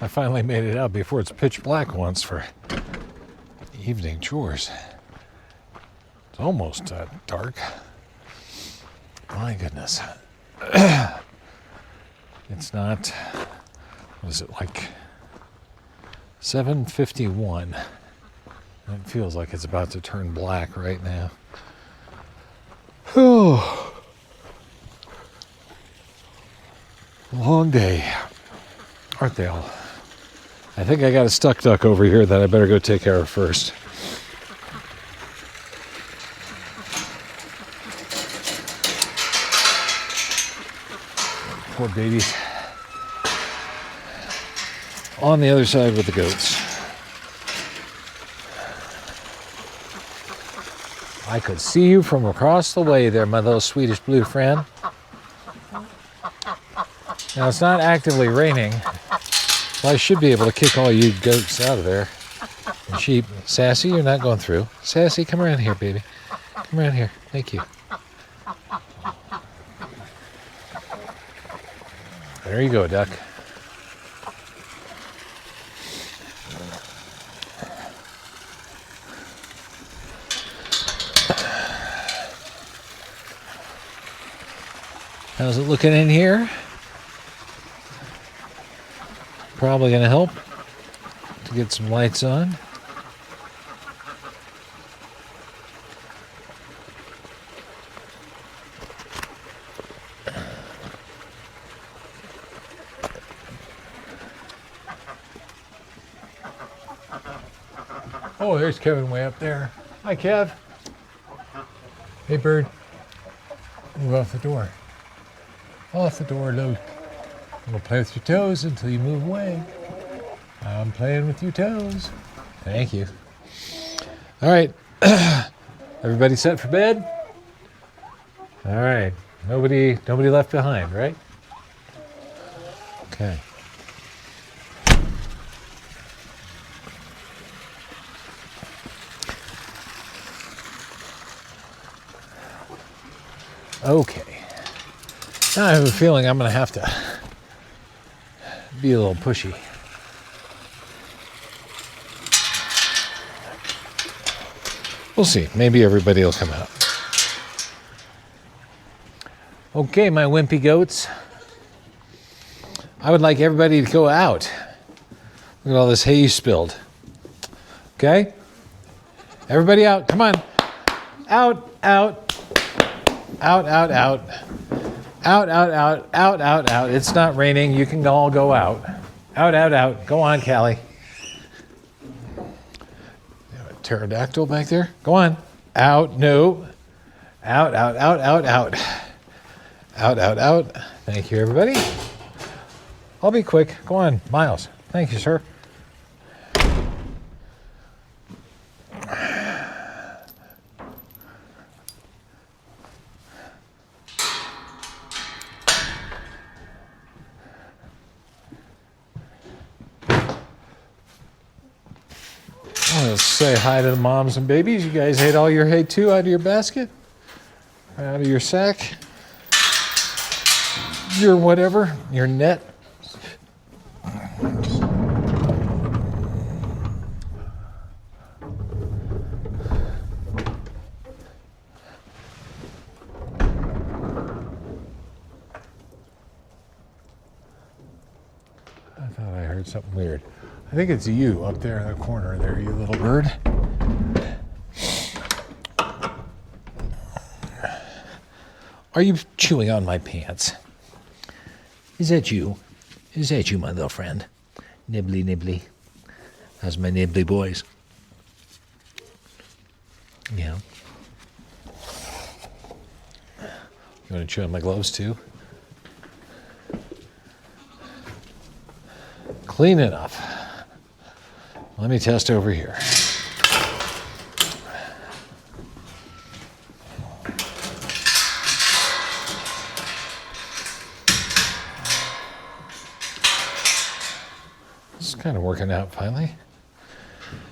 I finally made it out before it's pitch black once for evening chores. It's almost dark. My goodness. It's not, what is it, like 7:51. It feels like it's about to turn black right now. Oh, long day, aren't they all? I think I got a stuck duck over here that I better go take care of first. Poor babies. On the other side with the goats. I could see you from across the way there, my little Swedish Blue friend. Now, it's not actively raining, so I should be able to kick all you goats out of there. And sheep. Sassy, you're not going through. Sassy, come around here, baby. Come around here. Thank you. There you go, duck. How's it looking in here? Probably going to help to get some lights on. Oh, there's Kevin way up there. Hi, Kev. Hey, bird. Move off the door. Off the door, Lou. I'm gonna play with your toes until you move away. I'm playing with your toes. Thank you. All right. Everybody set for bed? All right. Nobody left behind, right? Okay. Okay. Now I have a feeling I'm going to have to be a little pushy. We'll see. Maybe everybody will come out. Okay, my wimpy goats. I would like everybody to go out. Look at all this hay you spilled. Okay? Everybody out. Come on. Out, out. Out, out, out. Out, out, out, out, out, out. It's not raining. You can all go out. Out, out, out. Go on, Callie. You have a pterodactyl back there? Go on. Out, no. Out, out, out, out, out. Out, out, out. Thank you, everybody. I'll be quick. Go on, Miles. Thank you, sir. Let's say hi to the moms and babies. You guys ate all your hay too out of your basket? Out of your sack? Your whatever? Your net? I thought I heard something weird. I think it's you up there in the corner there, you little bird. Are you chewing on my pants? Is that you? Is that you, my little friend? Nibbly, nibbly. How's my nibbly boys? Yeah. You want to chew on my gloves too? Clean enough. Let me test over here. This is kind of working out finally.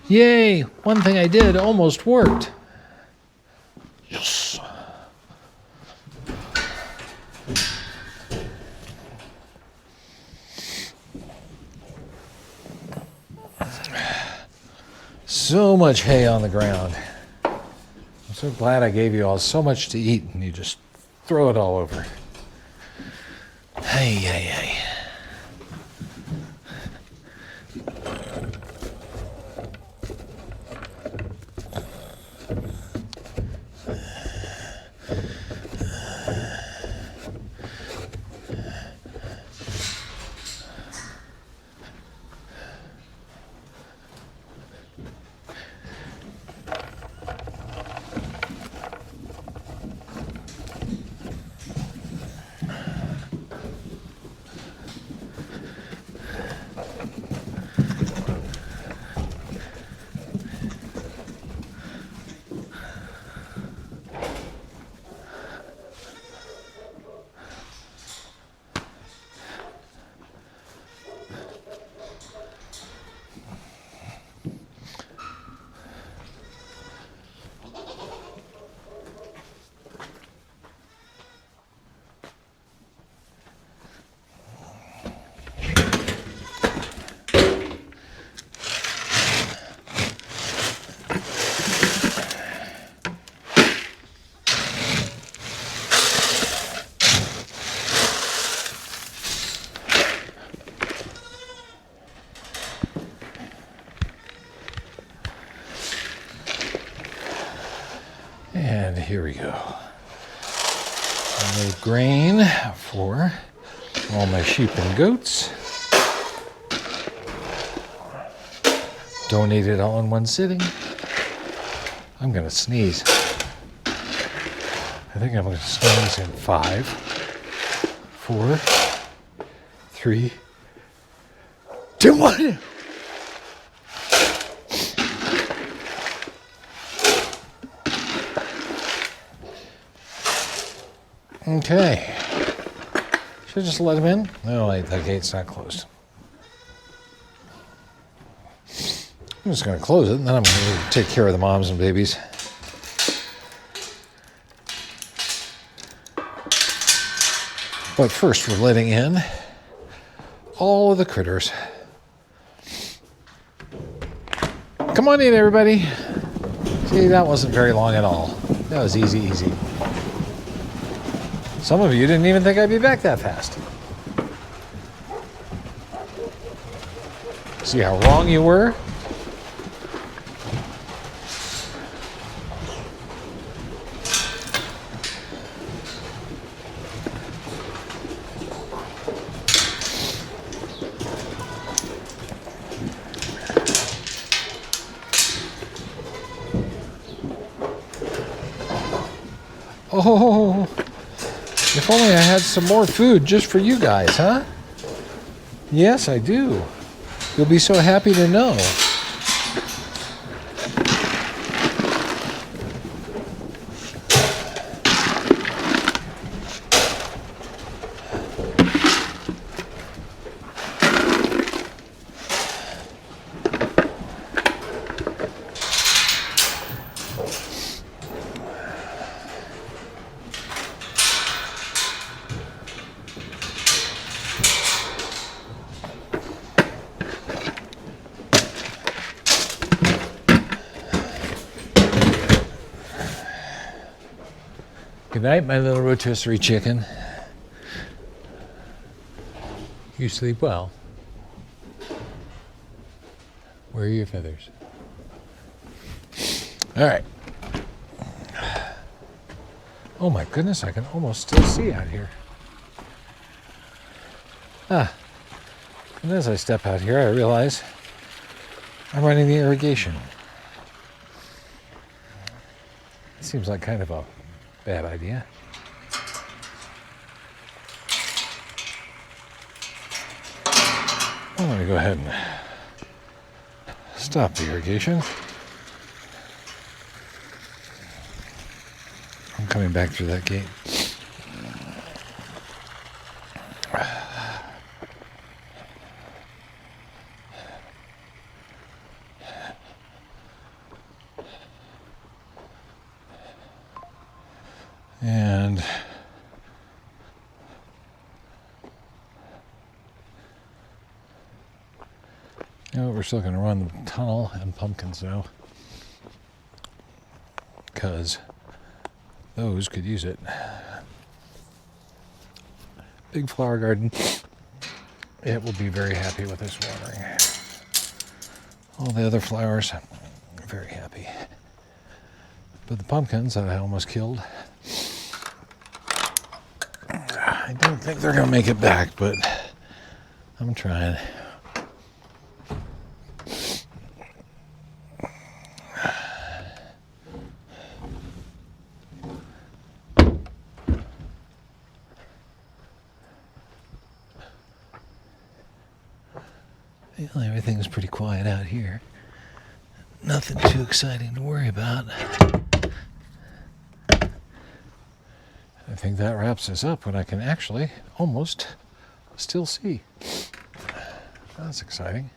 Yay! One thing I did almost worked. Yes. so much hay on the ground. I'm so glad I gave you all so much to eat and you just throw it all over. Hey, hey, hey. And here we go. A little grain for all my sheep and goats. Don't eat it all in one sitting. I'm going to sneeze. I think I'm going to sneeze in 5, 4, 3, 2, 1. Okay. Should I just let him in? No, wait, that gate's not closed. I'm just going to close it, and then I'm going to take care of the moms and babies. But first, we're letting in all of the critters. Come on in, everybody. See, that wasn't very long at all. That was easy, easy. Some of you didn't even think I'd be back that fast. See how wrong you were? Oh, if only I had some more food just for you guys, huh? Yes, I do. You'll be so happy to know. Good night, my little rotisserie chicken. You sleep well. Where are your feathers? All right. Oh my goodness, I can almost still see out here. And as I step out here, I realize I'm running the irrigation. It seems like kind of a bad idea. I'm going to go ahead and stop the irrigation. I'm coming back through that gate. And you know, we're still going to run the tunnel and pumpkins now. because those could use it. Big flower garden. It will be very happy with this watering. All the other flowers, very happy. But the pumpkins that I almost killed, I don't think they're going to make it back, but I'm trying. Well, everything's pretty quiet out here. Nothing too exciting to worry about. I think that wraps us up when I can actually almost still see. That's exciting.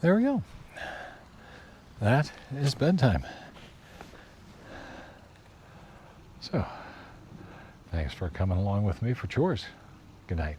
There we go. That is bedtime. So, thanks for coming along with me for chores. Good night.